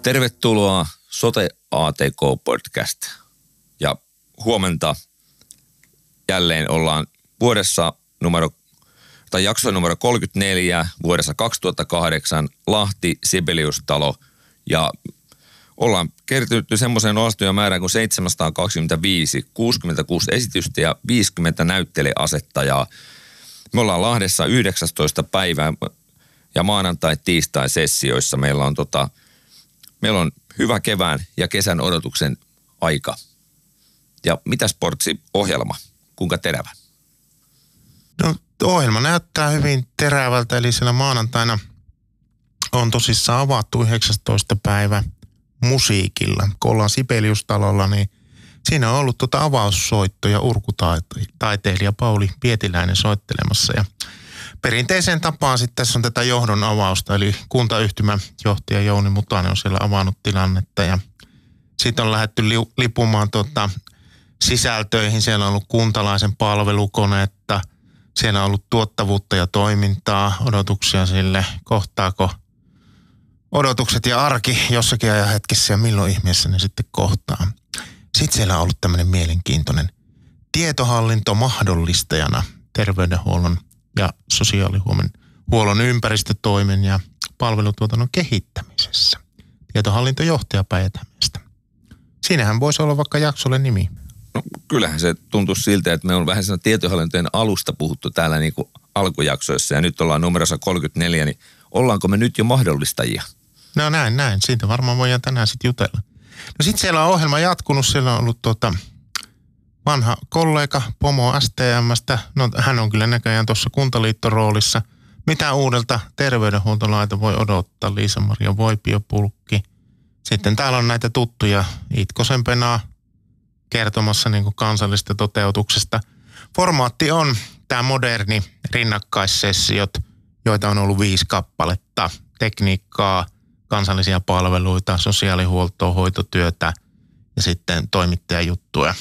Tervetuloa Sote ATK-podcast ja huomenta jälleen ollaan jakso numero 34 vuodessa 2008 Lahti Sibelius-talo ja ollaan kertynyt semmoiseen osastojamäärään kuin 725, 66 esitystä ja 50 näytteleasettajaa. Me ollaan Lahdessa 19. päivää ja maanantai-tiistai sessioissa meillä on hyvä kevään ja kesän odotuksen aika. Ja mitä sportsi-ohjelma? Kuinka terävä? No ohjelma näyttää hyvin terävältä, eli siellä maanantaina on tosissaan avattu 19. päivä musiikilla. Kun ollaan Sibelius-talolla, niin siinä on ollut avaussoitto ja urkutaiteilija Pauli Pietiläinen soittelemassa. Ja perinteiseen tapaan sitten tässä on tätä johdon avausta, eli kuntayhtymän johtaja Jouni Mutanen on siellä avannut tilannetta ja sitten on lähdetty lipumaan sisältöihin. Siellä on ollut kuntalaisen palvelukonetta, siellä on ollut tuottavuutta ja toimintaa, odotuksia sille, kohtaako odotukset ja arki jossakin ajan hetkessä ja milloin ihmeessä ne sitten kohtaa. Sitten siellä on ollut tämmöinen mielenkiintoinen tietohallinto mahdollistajana terveydenhuollon ja sosiaalihuollon ympäristötoimen ja palvelutuotannon kehittämisessä. Tietohallintojohtaja Päijät-Hämeestä. Siinähän voisi olla vaikka jaksolle nimi. No kyllähän se tuntuu siltä, että me on vähän tietohallintojen alusta puhuttu täällä niin kuin alkujaksoissa ja nyt ollaan numerossa 34, niin ollaanko me nyt jo mahdollistajia? No näin. Siitä varmaan voidaan tänään sitten jutella. No sitten siellä on ohjelma jatkunut, siellä on ollut vanha kollega Pomo STM:stä, no hän on kyllä näköjään tuossa kuntaliittoroolissa. Mitä uudelta terveydenhuoltolaita voi odottaa? Liisa-Maria Voipiopulkki. Sitten täällä on näitä tuttuja Itkosen Penaa kertomassa niin kuin kansallisesta toteutuksesta. Formaatti on tämä moderni rinnakkaissessiot, joita on ollut 5 kappaletta. Tekniikkaa, kansallisia palveluita, sosiaalihuoltoa, hoitotyötä ja sitten toimittajajuttuja.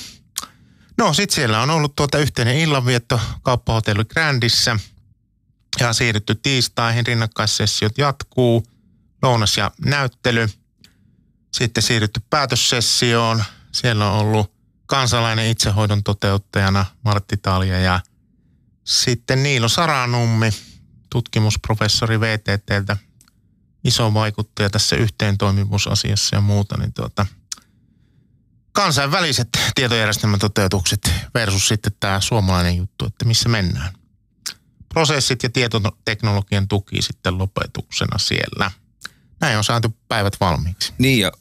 No sit siellä on ollut yhteinen illanvietto Kauppahotelli Grandissä ja siirrytty tiistaihin, rinnakkaissessiot jatkuu, lounas ja näyttely. Sitten siirrytty päätössessioon, siellä on ollut kansalainen itsehoidon toteuttajana Martti Talja ja sitten Niilo Saranummi, tutkimusprofessori VTT:ltä, iso vaikuttaja tässä yhteentoimivuusasiassa ja muuta, niin kansainväliset tietojärjestelmätoteutukset versus sitten tämä suomalainen juttu, että missä mennään. Prosessit ja tietoteknologian tuki sitten lopetuksena siellä. Näin on saatu päivät valmiiksi. Niin ja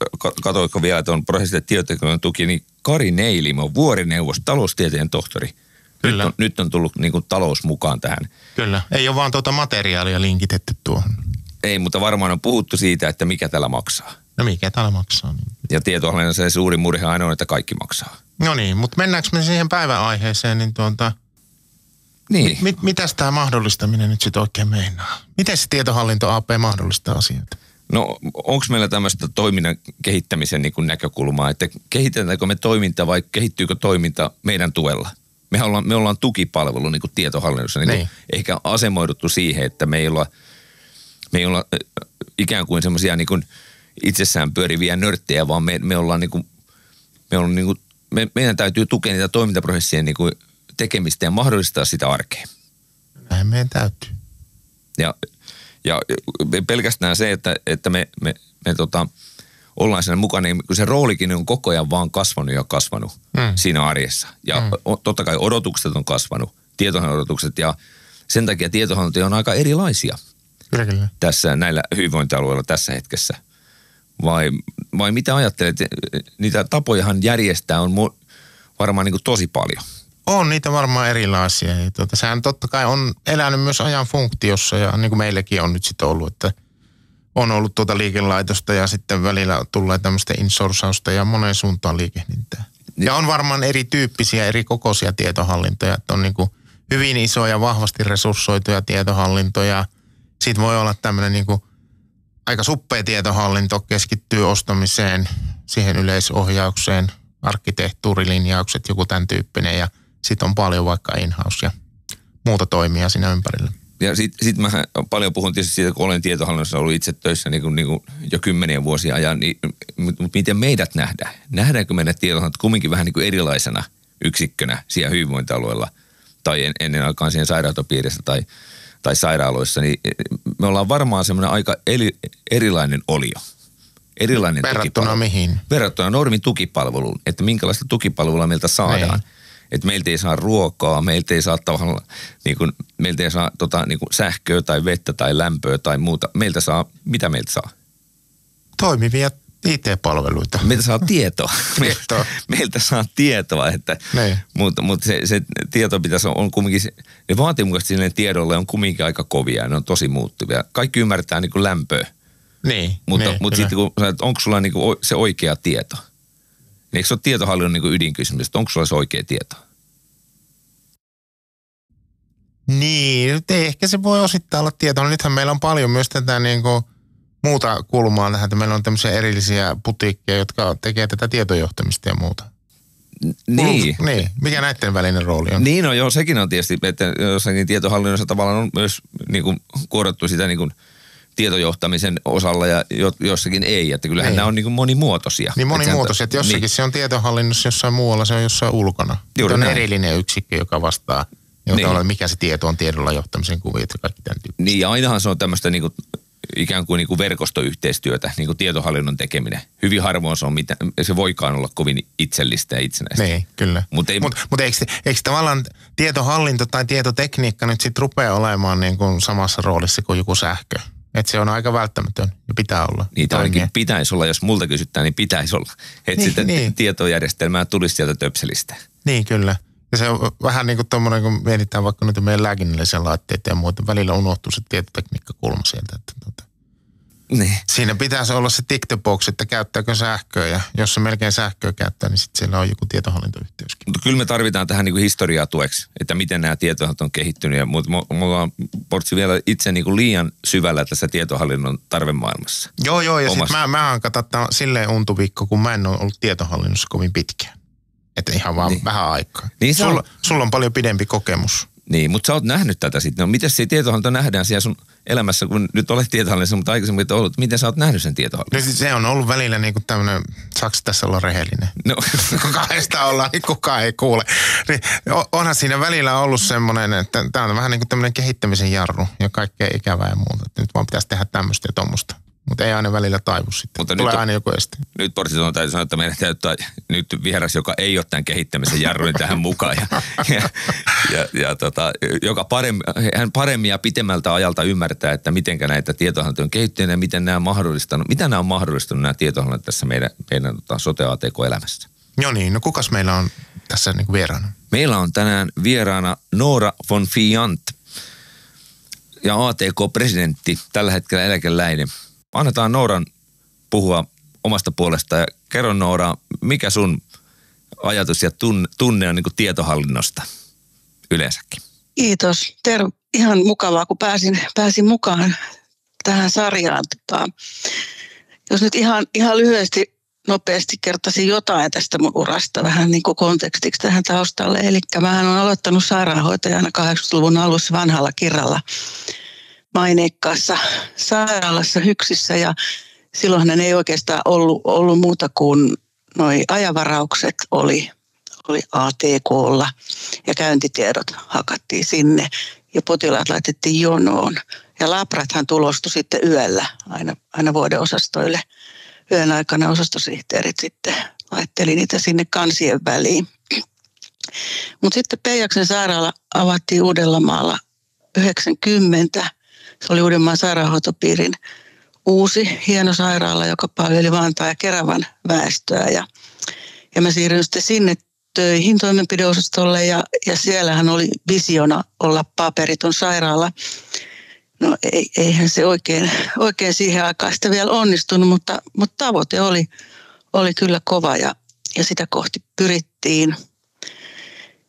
katoitko vielä tuon prosessit ja tietoteknologian tuki, niin Kari Neilimo, vuorineuvos, taloustieteen tohtori. Kyllä. Nyt on tullut niin kuin talous mukaan tähän. Kyllä, ei ole vaan materiaalia linkitetty tuohon. Ei, mutta varmaan on puhuttu siitä, että mikä tällä maksaa. No mikä täällä maksaa? Niin. Ja tietohallinnan se suuri murhe aina on, että kaikki maksaa. No niin, mutta mennäänkö me siihen päivän aiheeseen, niin Niin. Mitäs tämä mahdollistaminen nyt sitten oikein meinaa? Miten se tietohallinto AP mahdollistaa asioita? No onko meillä tämmöistä toiminnan kehittämisen niin kuin näkökulmaa, että kehitetäänkö me toiminta vai kehittyykö toiminta meidän tuella? Me ollaan tukipalvelu niin kuin tietohallinnossa, niin ehkä asemoiduttu siihen, että me ei olla ikään kuin semmoisia niin kuin itsessään pyöriviä nörttejä, vaan meidän täytyy tukea niitä toimintaprosessien niin kuin tekemistä ja mahdollistaa sitä arkea. Näin meidän täytyy. Ja pelkästään se, että me ollaan siinä mukana, niin se roolikin on koko ajan vaan kasvanut siinä arjessa. Ja totta kai odotukset on kasvanut, tietohallinto-odotukset, ja sen takia tietohallintoja on aika erilaisia. Kyllä. Tässä näillä hyvinvointialueilla tässä hetkessä. Vai mitä ajattelet? Niitä tapojahan järjestää on varmaan niin kuin tosi paljon. On niitä varmaan erilaisia. Sehän totta kai on elänyt myös ajan funktiossa ja niin kuin meilläkin on nyt sitten ollut, että on ollut tuota liikelaitosta ja sitten välillä tulee tämmöistä insourcausta ja moneen suuntaan liikehdintää. Ja on varmaan erityyppisiä, eri kokoisia tietohallintoja, että on niin kuin hyvin isoja, vahvasti resurssoituja tietohallintoja. Sitten voi olla tämmöinen niin kuin aika suppea tietohallinto, keskittyy ostamiseen, siihen yleisohjaukseen, arkkitehtuurilinjaukset, joku tämän tyyppinen ja sitten on paljon vaikka in-house ja muuta toimia siinä ympärillä. Ja sit mä paljon puhun tietysti siitä, kun olen tietohallinnossa ollut itse töissä niin kuin jo 10 vuosia ajan, niin miten meidät nähdään? Nähdäänkö meidät tietohallinnot kumminkin vähän niin kuin erilaisena yksikkönä siellä hyvinvointialueella tai ennen aikaan siihen sairaanhoitopiirissä tai sairaaloissa, niin me ollaan varmaan semmoinen aika erilainen olio. Erilainen verrattuna mihin? Verrattuna normin tukipalveluun, että minkälaista tukipalvelua meiltä saadaan. Että meiltä ei saa ruokaa, meiltä ei saa tavallaan, meiltä ei saa sähköä tai vettä tai lämpöä tai muuta. Mitä meiltä saa? Toimivia IT-palveluita. Meiltä saa tietoa. Meiltä saa tietoa, mutta se tieto pitäisi on kumminkin, ne vaatimukset sinne tiedolle on kumminkin aika kovia ja ne on tosi muuttuvia. Kaikki ymmärtää niin kuin lämpöä. Mutta sitten kun onko sulla niin kuin se oikea tieto? Eikö se ole tietohallinnon niin kuin ydinkysymys, että onko sulla se oikea tieto? Niin, ehkä se voi osittain olla tietoa. Nythän meillä on paljon myös tätä niin kuin muuta kulmaa tähän, että meillä on tämmöisiä erillisiä putiikkeja, jotka tekee tätä tietojohtamista ja muuta. Niin. Mikä näiden välinen rooli on? Niin, no joo, sekin on tietysti, että jossakin tietohallinnossa tavallaan on myös niin kuin kuorattu sitä niin kuin tietojohtamisen osalla ja jossakin ei, että kyllähän nämä on niin kuin monimuotoisia. Niin monimuotoisia, että jossakin se on tietohallinnossa, jossain muualla se on jossain ulkona. Juuri on erillinen yksikkö, joka vastaa, mikä se tieto on tiedolla johtamisen kuviot ja kaikki tämän tyyppistä. Niin ja ainahan se on tämmöistä niin kuin ikään kuin verkostoyhteistyötä, niin kuin tietohallinnon tekeminen. Hyvin harvoin se voikaan olla kovin itsellistä ja itsenäistä. Niin, kyllä. Mutta eikö tavallaan tietohallinto tai tietotekniikka nyt sitten rupeaa olemaan niin kuin samassa roolissa kuin joku sähkö? Että se on aika välttämätön ja pitää olla. Niitä ainakin pitäisi olla, jos multa kysytään, niin pitäisi olla. Että sitä tietojärjestelmää tulisi sieltä töpselistä. Niin, kyllä. Ja se on vähän niin kuin tommoinen, kun mietitään vaikka nyt meidän lääkinnällisiä laitteita ja muuta. Välillä unohtuu se tietotekniikkakulma sieltä. Niin. Siinä pitäisi olla se tick the box, että käyttääkö sähköä. Ja jos se melkein sähköä käyttää, niin sitten siellä on joku tietohallintoyhteyskin. Mutta kyllä me tarvitaan tähän niin kuin historiaa tueksi, että miten nämä tietohallintot on kehittynyt. Mutta mulla on Portsi vielä itse niin kuin liian syvällä tässä tietohallinnon tarvemaailmassa. Joo, ja sitten mä oon katsottaa silleen untuviikko, kun mä en ole ollut tietohallinnossa kovin pitkään. Että ihan vaan vähän aikaa. Niin sulla on paljon pidempi kokemus. Niin, mutta sä oot nähnyt tätä sitten. No miten se tietohallinto nähdään siellä sun elämässä, kun nyt olet tietohallinnossa, mutta aikaisemmin et ollut. Miten sä oot nähnyt sen tietohallinnon? No se on ollut välillä niin kuin tämmöinen, saaks tässä olla rehellinen? No. Kun kahdesta ollaan, niin kukaan ei kuule. Niin, onhan siinä välillä ollut semmoinen, että tämä on vähän niin kuin tämmöinen kehittämisen jarru ja kaikkea ikävää ja muuta. Että nyt vaan pitäisi tehdä tämmöistä ja tommosta. Mutta ei aina välillä taivu sitten. Mutta tulee aina joku este. Nyt Portsi täytyy sanoa, että meidän täytyy nyt vieras, joka ei ole tämän kehittämisen jarruin tähän mukaan. Joka paremmin ja pitemmältä ajalta ymmärtää, että miten näitä tietohallintoja on kehittynyt ja miten nämä on mahdollistanut. Mitä nämä on mahdollistanut nämä tietohallinnot tässä meidän sote-ATK-elämässä? Joo niin, no kukas meillä on tässä niin kuin vieraana? Meillä on tänään vieraana Noora von Fiant ja ATK-presidentti, tällä hetkellä eläkeläinen. Annetaan Nooran puhua omasta puolestaan ja kerro Noora, mikä sun ajatus ja tunne on niin kuin tietohallinnosta yleensäkin? Kiitos. Ihan mukavaa, kun pääsin mukaan tähän sarjaan. Jos nyt ihan lyhyesti, nopeasti kertaisin jotain tästä mun urasta vähän niin kuin kontekstiksi tähän taustalle. Eli mähän olen aloittanut sairaanhoitajana 80-luvun alussa vanhalla Kirralla maineikkaassa sairaalassa Hyksissä ja silloinhan ei oikeastaan ollut muuta kuin noi ajavaraukset oli ATK:lla ja käyntitiedot hakattiin sinne ja potilaat laitettiin jonoon. Ja labrathan tulostui sitten yöllä aina vuodeosastoille. Yön aikana osastosihteerit sitten laitteli niitä sinne kansien väliin. Mutta sitten Peijaksen sairaala avattiin Uudellamaalla 90. Se oli Uudenmaan sairaanhoitopiirin uusi hieno sairaala, joka palveli Vantaan ja Keravan väestöä. Ja mä siirryin sitten sinne töihin toimenpideosastolle ja siellähän oli visiona olla paperiton sairaala. No eihän se oikein siihen aikaan sitä vielä onnistunut, mutta tavoite oli kyllä kova ja sitä kohti pyrittiin.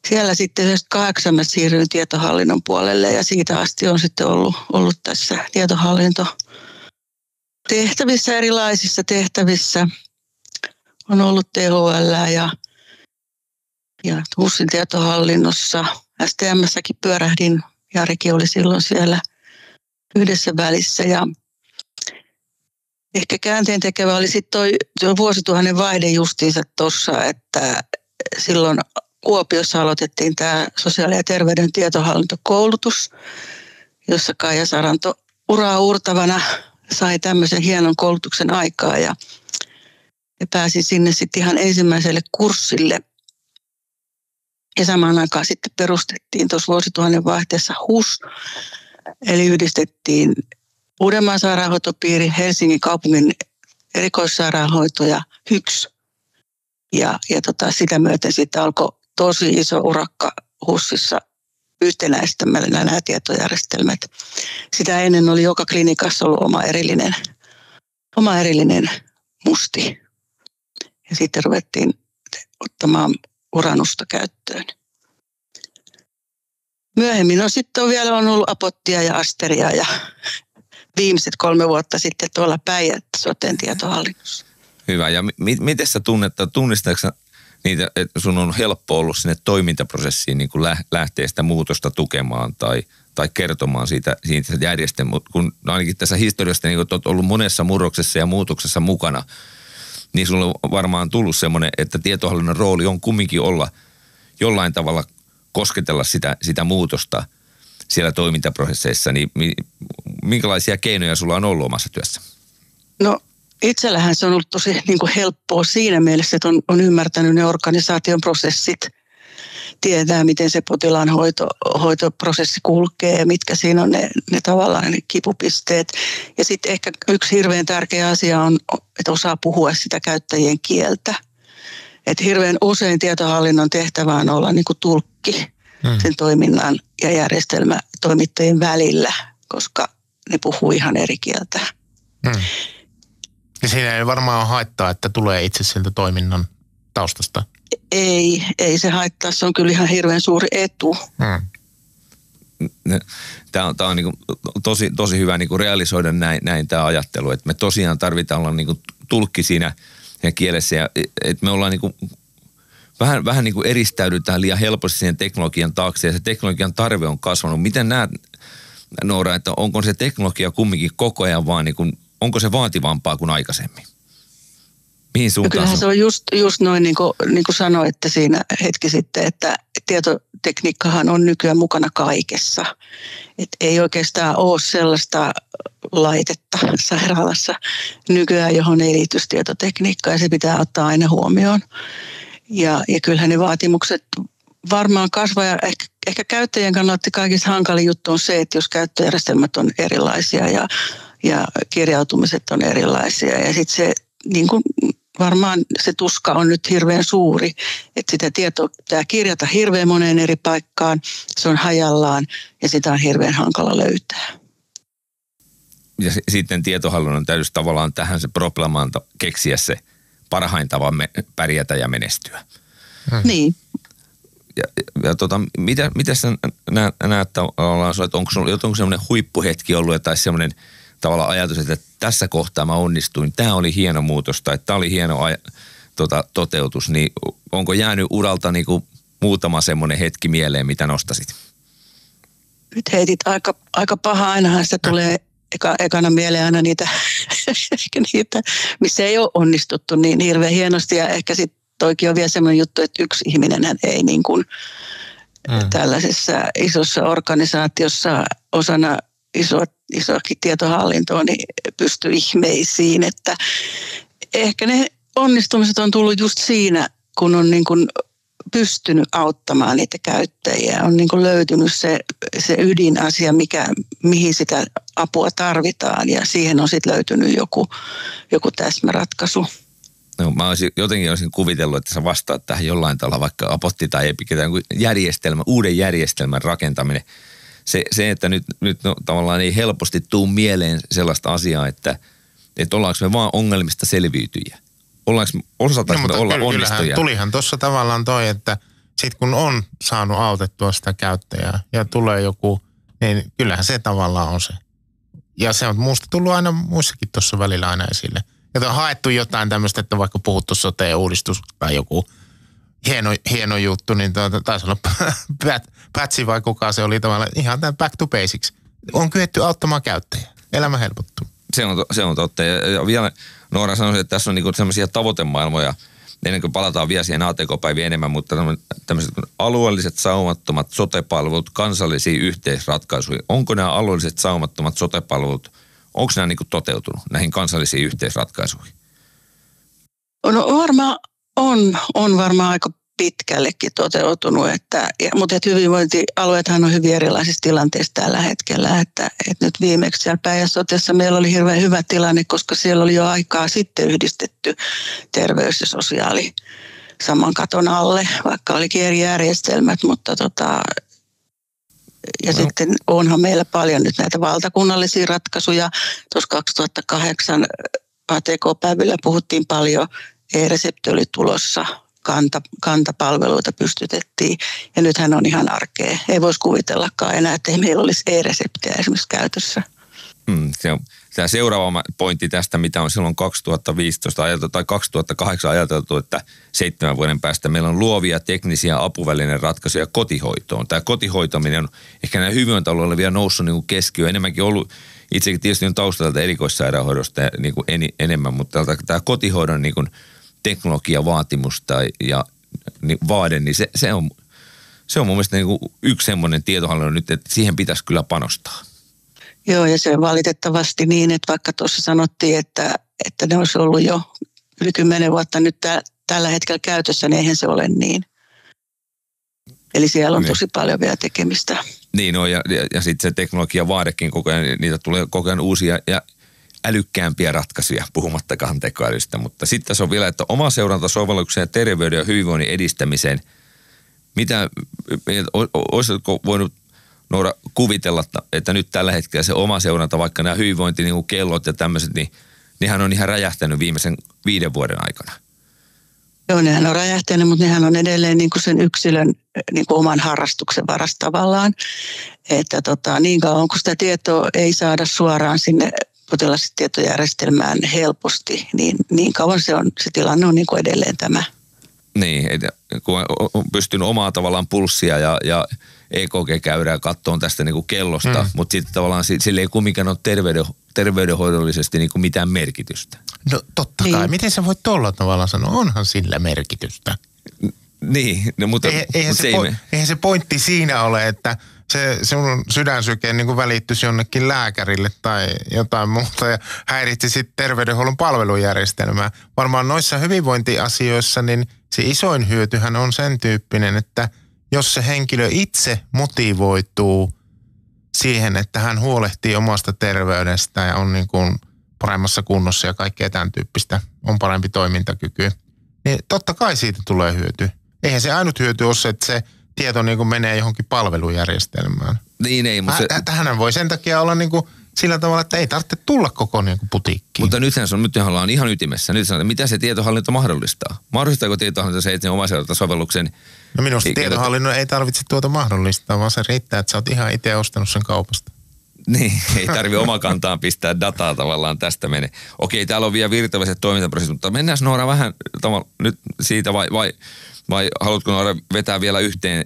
Siellä sitten 98 mä siirryin tietohallinnon puolelle ja siitä asti on sitten ollut tässä tietohallintotehtävissä, erilaisissa tehtävissä. On ollut THL ja HUSin tietohallinnossa. STM:ssäkin pyörähdin. Jarikin oli silloin siellä yhdessä välissä ja ehkä käänteentekevä oli sitten tuo vuosituhannen vaihde justiinsa tuossa, että silloin Kuopiossa aloitettiin tämä sosiaali- ja terveyden tietohallintokoulutus, jossa Kaija Saranto uraa uurtavana sai tämmöisen hienon koulutuksen aikaa ja pääsin sinne sitten ihan ensimmäiselle kurssille. Ja samaan aikaan sitten perustettiin tuossa vuosituhannen vaihteessa HUS, eli yhdistettiin Uudenmaan sairaanhoitopiiri, Helsingin kaupungin erikoissairaanhoito ja HYKS. Ja sitä myöten sitten alkoi tosi iso urakka HUSissa yhtenäistämällä nämä tietojärjestelmät. Sitä ennen oli joka klinikassa ollut oma erillinen musti. Ja sitten ruvettiin ottamaan Uranusta käyttöön. Myöhemmin on vielä ollut Apottia ja Asteria ja viimeiset 3 vuotta sitten tuolla Päijät-Soten tietohallinnossa. Hyvä. Ja miten sä tunnistatko niitä, että sun on helppo ollut sinne toimintaprosessiin niin kuin lähteä sitä muutosta tukemaan tai kertomaan siitä järjestelmästä, kun ainakin tässä historiasta niin olet ollut monessa murroksessa ja muutoksessa mukana, niin sulla on varmaan tullut semmoinen, että tietohallinnon rooli on kumminkin olla jollain tavalla kosketella sitä muutosta siellä toimintaprosesseissa, niin minkälaisia keinoja sulla on ollut omassa työssä? No itsellähän se on ollut tosi niin kuin helppoa siinä mielessä, että on ymmärtänyt ne organisaation prosessit, tietää miten se potilaan hoitoprosessi kulkee ja mitkä siinä on ne tavallaan ne kipupisteet. Ja sitten ehkä yksi hirveän tärkeä asia on, että osaa puhua sitä käyttäjien kieltä. Että hirveän usein tietohallinnon tehtävä on olla niin kuin tulkki sen toiminnan ja järjestelmätoimittajien välillä, koska ne puhuu ihan eri kieltä. Ja siinä ei varmaan haittaa, että tulee itse sieltä toiminnan taustasta. Ei se haittaa. Se on kyllä ihan hirveän suuri etu. Tämä on niin kuin tosi hyvä niin kuin realisoida näin tämä ajattelu, että me tosiaan tarvitaan olla niin kuin tulkki siinä kielessä ja että me ollaan niin kuin vähän niin kuin eristäydytään liian helposti siihen teknologian taakse ja se teknologian tarve on kasvanut. Miten näet, Noora, että onko se teknologia kumminkin koko ajan vaan niin kuin, onko se vaativampaa kuin aikaisemmin? Mihin suuntaan? Kyllähän se on just noin niin kuin sanoitte siinä hetki sitten, että tietotekniikkahan on nykyään mukana kaikessa. Et ei oikeastaan ole sellaista laitetta sairaalassa nykyään, johon ei liity tietotekniikkaa ja se pitää ottaa aina huomioon. Ja kyllähän ne vaatimukset varmaan kasvaa ja ehkä käyttäjien kannalta kaikista hankalin juttu on se, että jos käyttöjärjestelmät on erilaisia ja kirjautumiset on erilaisia ja sitten se niin kuin varmaan se tuska on nyt hirveän suuri, että sitä tietoa pitää kirjata hirveän moneen eri paikkaan, se on hajallaan ja sitä on hirveän hankala löytää. Ja sitten tietohallinnon täytyisi tavallaan tähän se problemaan keksiä se parhain tapa pärjätä ja menestyä. Niin. Mitä sä näet tavallaan, että onko semmoinen huippuhetki ollut tai semmoinen tavallaan ajatus, että tässä kohtaa mä onnistuin, tämä oli hieno muutos tai tämä oli hieno toteutus, niin onko jäänyt uralta niin kuin muutama semmoinen hetki mieleen, mitä nostasit? Nyt heitit aika paha, ainahan sitä tulee ekana mieleen aina niitä, missä ei ole onnistuttu niin hirveän hienosti ja ehkä sitten toikin on vielä semmoinen juttu, että yksi ihminenhän ei niin kuin tällaisessa isossa organisaatiossa osana isoakin tietohallintoa niin pysty ihmeisiin, että ehkä ne onnistumiset on tullut just siinä, kun on niin kuin pystynyt auttamaan niitä käyttäjiä, on niin kuin löytynyt se ydinasia, mihin sitä apua tarvitaan ja siihen on sitten löytynyt joku täsmäratkaisu. No, mä olisin kuvitellut, että sä vastaat tähän jollain tavalla, vaikka Apotti tai Epic, uuden järjestelmän rakentaminen. se että nyt tavallaan ei helposti tuu mieleen sellaista asiaa, että ollaanko me vaan ongelmista selviytyjiä. Osataanko me olla onnistuja? Tulihan tuossa tavallaan toi, että sit kun on saanut autettua sitä käyttäjää ja tulee joku, niin kyllähän se tavallaan on se. Ja se on muusta tullut aina muissakin tuossa välillä aina esille. Ja on haettu jotain tämmöistä, että vaikka puhuttu sote-uudistus tai joku hieno juttu, niin taisi olla Pätsi vai kuka se oli tavallaan ihan tämän back to basics. On kyetty auttamaan käyttäjää. Elämä helpottuu. Se on totta. Ja vielä Noora sanoi, että tässä on niinku sellaisia tavoitemaailmoja, ennen kuin palataan vielä siihen ATK-päiviin enemmän, mutta tämmöiset alueelliset saumattomat sote-palvelut kansallisiin yhteisratkaisuihin. Onko nämä alueelliset saumattomat sote-palvelut, onko nämä niinku toteutunut näihin kansallisiin yhteisratkaisuihin? No varmaan on varmaan aika pitkällekin toteutunut, mutta hyvinvointialueethan on hyvin erilaisissa tilanteissa tällä hetkellä, että nyt viimeksi siellä Päijät-Sotessa meillä oli hirveän hyvä tilanne, koska siellä oli jo aikaa sitten yhdistetty terveys ja sosiaali saman katon alle, vaikka olikin eri järjestelmät, mutta sitten onhan meillä paljon nyt näitä valtakunnallisia ratkaisuja. Tuossa 2008 ATK-päivillä puhuttiin paljon, e-resepti oli tulossa, kantapalveluita pystytettiin ja nythän on ihan arkea. Ei voisi kuvitellakaan enää, että ei meillä olisi e-reseptiä esimerkiksi käytössä. Se on tämä seuraava pointti tästä, mitä on silloin 2015 ajateltu tai 2008 ajateltu, että 7 vuoden päästä meillä on luovia teknisiä apuvälinen ratkaisuja kotihoitoon. Tämä kotihoitaminen on ehkä näin hyvinvointialueella vielä noussut niin kuin keskiöön, enemmänkin ollut, itsekin tietysti on taustalta erikoissairaanhoidosta niin kuin enemmän, mutta tämä kotihoidon niin kuin teknologiavaatimus ja vaade, niin se on mun mielestä niin kuin yksi semmoinen tietohallinnon nyt, että siihen pitäisi kyllä panostaa. Joo, ja se on valitettavasti niin, että vaikka tuossa sanottiin, että ne olisi ollut jo yli 10 vuotta nyt tällä hetkellä käytössä, niin eihän se ole niin. Eli siellä on tosi paljon vielä tekemistä. Niin on, ja sitten se teknologiavaadekin koko ajan, niitä tulee koko ajan uusia ja älykkäämpiä ratkaisuja, puhumattakaan tekoälystä. Mutta sitten tässä on vielä, että oma seurantasovelluksen ja terveyden ja hyvinvoinnin edistämiseen. Olisiko voinut Noora kuvitella, että nyt tällä hetkellä se oma seuranta, vaikka nämä hyvinvointi, niin kuin kellot ja tämmöiset, niin nehän on ihan räjähtänyt viimeisen 5 vuoden aikana. Joo, nehän on räjähtänyt, mutta nehän on edelleen niin kuin sen yksilön niin kuin oman harrastuksen varassa tavallaan. Että niin kauan kun sitä tietoa ei saada suoraan sinne potilastietojärjestelmään helposti, niin kauan se tilanne on niin kuin edelleen tämä. Niin, kun on pystynyt omaa tavallaan pulssia ja EKG-käyrää kattoon tästä niin kuin kellosta, mutta sitten tavallaan sille ei kumminkaan ole terveydenhoidollisesti niin kuin mitään merkitystä. No totta kai. Miten sä voit tolla tavalla sanoa? Onhan sillä merkitystä. Niin, no, mutta eihän se pointti siinä ole, että se sun sydänsyke niin kuin välittyisi jonnekin lääkärille tai jotain muuta ja häiritsi sitten terveydenhuollon palvelujärjestelmää. Varmaan noissa hyvinvointiasioissa niin se isoin hyötyhän on sen tyyppinen, että jos se henkilö itse motivoituu siihen, että hän huolehtii omasta terveydestä ja on niin kuin paremmassa kunnossa ja kaikkea tämän tyyppistä, on parempi toimintakyky, niin totta kai siitä tulee hyöty. Eihän se ainut hyöty ole se, että se tieto niin kuin menee johonkin palvelujärjestelmään. Niin ei, mutta tähän voi sen takia olla niin kuin sillä tavalla, että ei tarvitse tulla koko niin kuin putiikkiin. Mutta nythän ollaan ihan ytimessä. Nyt sanotaan, mitä se tietohallinto mahdollistaa? Mahdollistaako tietohallinto se, että sen omaseuranta-sovelluksen? No minusta tietohallinnon ei tarvitse tuota mahdollistaa, vaan se riittää, että sä oot ihan itse ostanut sen kaupasta. Niin, ei tarvitse omakantaan pistää dataa tavallaan tästä menee. Okei, täällä on vielä virtuaaliset toimintaprosessit, mutta mennään Noora vähän nyt siitä vai haluatko Noora vetää vielä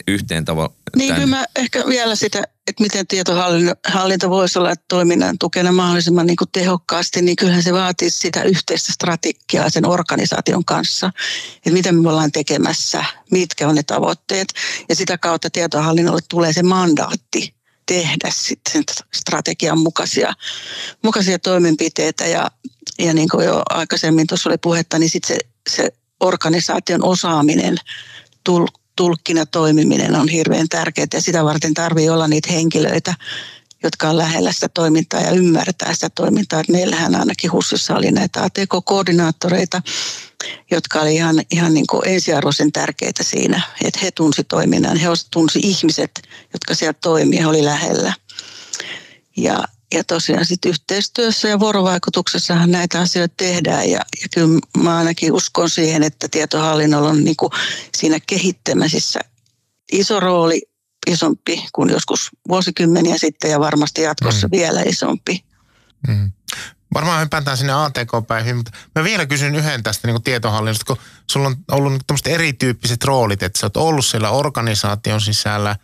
yhteen tavalla? Niin, kyllä mä ehkä vielä sitä, että miten tietohallinto voisi olla toiminnan tukena mahdollisimman niin kuin tehokkaasti, niin kyllähän se vaatii sitä yhteistä strategiaa sen organisaation kanssa. Että mitä me ollaan tekemässä, mitkä on ne tavoitteet. Ja sitä kautta tietohallinnolle tulee se mandaatti tehdä sitten sen strategian mukaisia toimenpiteitä. Ja niin kuin jo aikaisemmin tuossa oli puhetta, niin sitten se organisaation osaaminen, tulkkina toimiminen on hirveän tärkeää ja sitä varten tarvii olla niitä henkilöitä, jotka on lähellä sitä toimintaa ja ymmärtää sitä toimintaa. Et meillähän ainakin HUSissa oli näitä ATK-koordinaattoreita, jotka oli ihan niin kuin ensiarvoisen tärkeitä siinä, että he tunsi toiminnan, he tunsi ihmiset, jotka siellä toimii, he oli lähellä. Ja tosiaan sitten yhteistyössä ja vuorovaikutuksessahan näitä asioita tehdään ja kyllä mä ainakin uskon siihen, että tietohallinnolla on niin kuin siinä kehittämisessä iso rooli, isompi kuin joskus vuosikymmeniä sitten ja varmasti jatkossa vielä isompi. Varmaan hypätään sinne ATK-päiviin, mutta mä vielä kysyn yhden tästä niin kuin tietohallinnosta, kun sulla on ollut niin tämmöiset erityyppiset roolit, että sä oot ollut siellä organisaation sisällä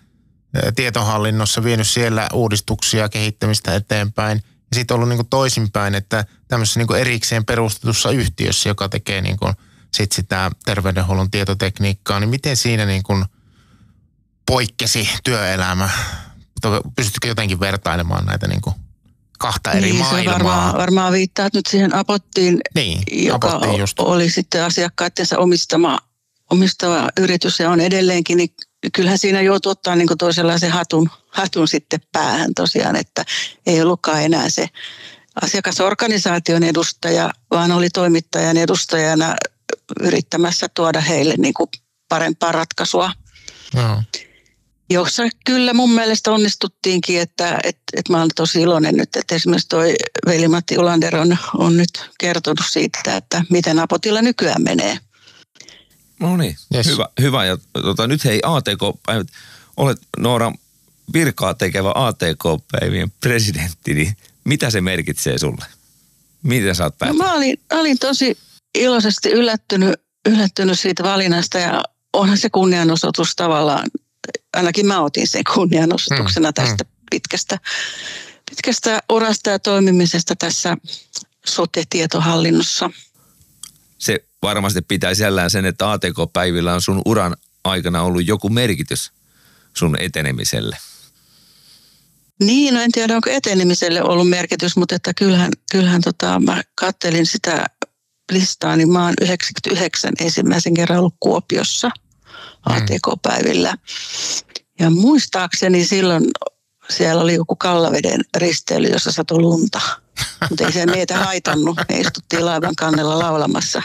tietohallinnossa, vienyt siellä uudistuksia, kehittämistä eteenpäin ja sitten ollut niin kuin toisinpäin, että tämmöisessä niin kuin erikseen perustetussa yhtiössä, joka tekee niin kuin sit sitä terveydenhuollon tietotekniikkaa, niin miten siinä niin kuin poikkesi työelämä? Pystytkö jotenkin vertailemaan näitä niin kuin kahta eri maailmaa? Varmaan viittaat nyt siihen Apottiin, joka oli sitten asiakkaittensa omistama yritys ja on edelleenkin, niin kyllähän siinä joutuu ottaa niin kuin toisenlaisen hatun sitten päähän tosiaan, että ei ollutkaan enää se asiakasorganisaation edustaja, vaan oli toimittajan edustajana yrittämässä tuoda heille niin kuin parempaa ratkaisua. No. Jossa kyllä mun mielestä onnistuttiinkin, että mä olen tosi iloinen nyt, että esimerkiksi toi Veli-Matti Ulander on nyt kertonut siitä, että miten Apotilla nykyään menee. No niin, yes. Hyvä. Ja nyt hei ATK-päivät, olet Noora virkaa tekevä ATK-päivien presidentti, niin mitä se merkitsee sulle? Miten sä oot päättänyt? No, mä olin tosi iloisesti yllättynyt siitä valinnasta ja onhan se kunnianosoitus tavallaan. Ainakin mä otin sen kunnianosoituksena tästä pitkästä urasta ja toimimisesta tässä sote-tietohallinnossa. Se varmasti pitää sisällään sen, että ATK-päivillä on sun uran aikana ollut joku merkitys sun etenemiselle. Niin, no en tiedä, onko etenemiselle ollut merkitys, mutta että kyllähän mä kattelin sitä listaa, niin mä oon 99 ensimmäisen kerran ollut Kuopiossa ATK-päivillä. Ja muistaakseni silloin siellä oli joku Kallaveden risteily, jossa satoi lunta. Mutta ei se meitä haitannut. Me istuttiin laivan kannella laulamassa.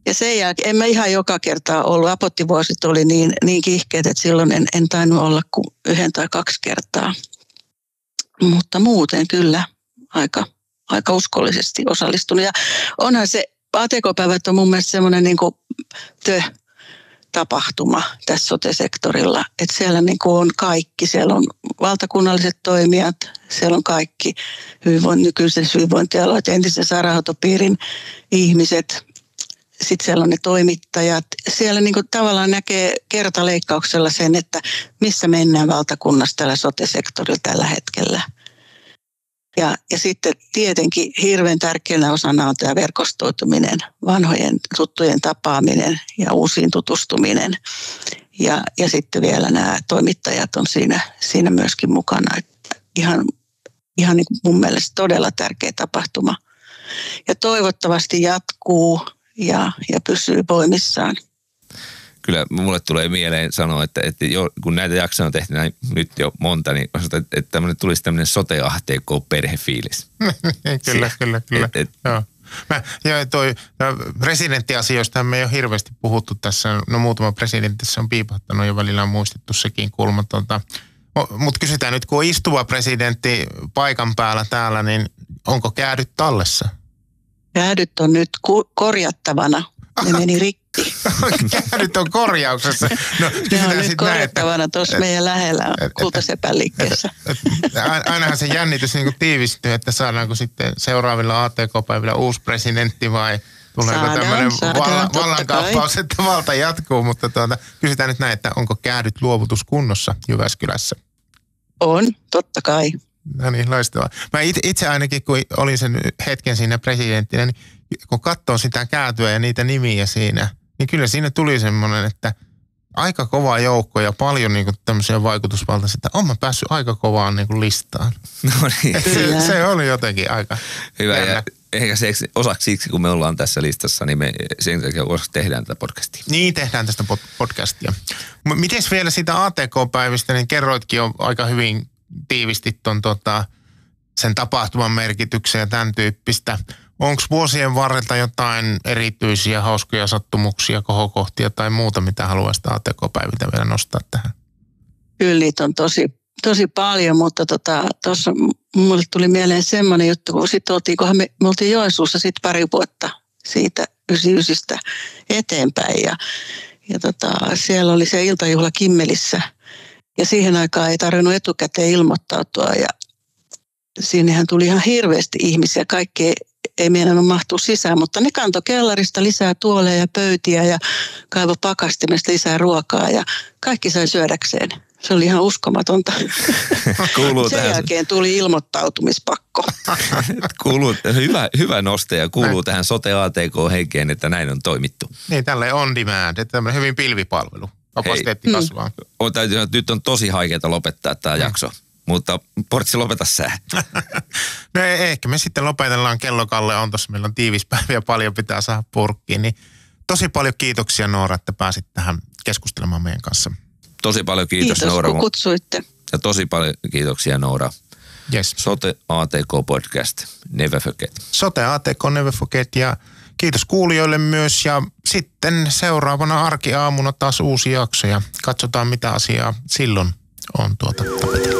Ja sen jälkeen, en mä ihan joka kertaa ollut. Apottivuosit oli niin kiihkeät, että silloin en tainnut olla kuin 1 tai 2 kertaa. Mutta muuten kyllä aika uskollisesti osallistunut. Ja onhan se, ATK-päivät on mun mielestä semmoinen niin kuin tapahtuma tässä sote-sektorilla. Että siellä niin kuin on kaikki. Siellä on valtakunnalliset toimijat, siellä on kaikki nykyiset hyvinvointialueet, entisen sairaanhoitopiirin ihmiset. Sitten siellä on ne toimittajat. Siellä niin kuin tavallaan näkee kertaleikkauksella sen, että missä mennään valtakunnassa tällä sote-sektorilla tällä hetkellä. Ja sitten tietenkin hirveän tärkeänä osana on tämä verkostoituminen, vanhojen tuttujen tapaaminen ja uusiin tutustuminen. Ja sitten vielä nämä toimittajat on siinä myöskin mukana. Että ihan niin kuin mun mielestä todella tärkeä tapahtuma. Ja toivottavasti jatkuu ja pysyy voimissaan. Kyllä mulle tulee mieleen sanoa, että kun näitä jaksoja on tehty näin nyt jo monta, niin että tulisi tämmöinen sote-ATK-perhefiilis. Kyllä. Joo. Presidenttiasioista me ei ole hirveästi puhuttu tässä. No muutama presidentti on piipahtanut jo välillä on muistettu sekin kulma. Mutta kysytään nyt, kun on istuva presidentti paikan päällä täällä, niin onko käädyt tallessa? Käädyt on nyt korjattavana. Ne meni rikki. Käädyt on korjauksessa. No, ne on nyt korjattavana tuossa meidän lähellä Kultasepän liikkeessä. Ainahan se jännitys niin kuin tiivistyy, että saadaanko sitten seuraavilla ATK-päivillä uusi presidentti vai tuleeko tämmöinen vallankaappaus, että valta jatkuu. Mutta kysytään nyt näin, että onko käädyt luovutuskunnossa Jyväskylässä? On, totta kai. No niin, loistavaa. Mä itse ainakin, kun olin sen hetken siinä presidenttinä, niin kun katsoo sitä käätyä ja niitä nimiä siinä, niin kyllä siinä tuli semmoinen, että aika kova joukko ja paljon niin kuin tämmöisiä vaikutusvaltaisia, että on mä päässyt aika kovaan niin kuin listaan. No niin. Se oli jotenkin aika hyvä. ehkä se osaksi siksi, kun me ollaan tässä listassa, niin me sen takia osaksi tehdään tätä podcastia. Niin, tehdään tästä podcastia. Mites vielä siitä ATK-päivistä, niin kerroitkin jo aika hyvin tiivisti sen tapahtuman merkityksen ja tämän tyyppistä. Onko vuosien varrelta jotain erityisiä hauskoja sattumuksia, kohokohtia tai muuta, mitä haluaisit ATK-päiviltä vielä nostaa tähän? Kyllä niitä on tosi paljon, mutta tuossa mulle tuli mieleen semmoinen juttu, kun me oltiin Joensuussa sitten pari vuotta siitä 99 eteenpäin ja siellä oli se iltajuhla Kimmelissä ja siihen aikaan ei tarvinnut etukäteen ilmoittautua ja sinnehän tuli ihan hirveästi ihmisiä, kaikki ei meinannut mahtua sisään, mutta ne kantoi kellarista lisää tuoleja ja pöytiä ja kaivoi pakastimesta lisää ruokaa ja kaikki sai syödäkseen. Se oli ihan uskomatonta. Sen jälkeen tuli ilmoittautumispakko. Hyvä noste ja kuuluu tähän sote-ATK-henkeen, että näin on toimittu. Niin, tälleen on demand, että tämmöinen hyvin pilvipalvelu. Kapasiteetti kasvaa. Nyt on tosi haikeeta lopettaa tämä jakso, mutta Portsi, lopeta sä. No ehkä me sitten lopetellaan, kello Kalle on tuossa, meillä on tiivis päivä ja paljon pitää saada purkkiin. Niin tosi paljon kiitoksia Noora, että pääsit tähän keskustelemaan meidän kanssa. Tosi paljon kiitos Noora. Kiitos, kun kutsuitte. Ja tosi paljon kiitoksia Noora. Yes. Sote ATK Podcast, Never Forget. Sote ATK Never Forget ja kiitos kuulijoille myös ja sitten seuraavana arkiaamuna taas uusi jakso ja katsotaan mitä asiaa silloin on tapetilla.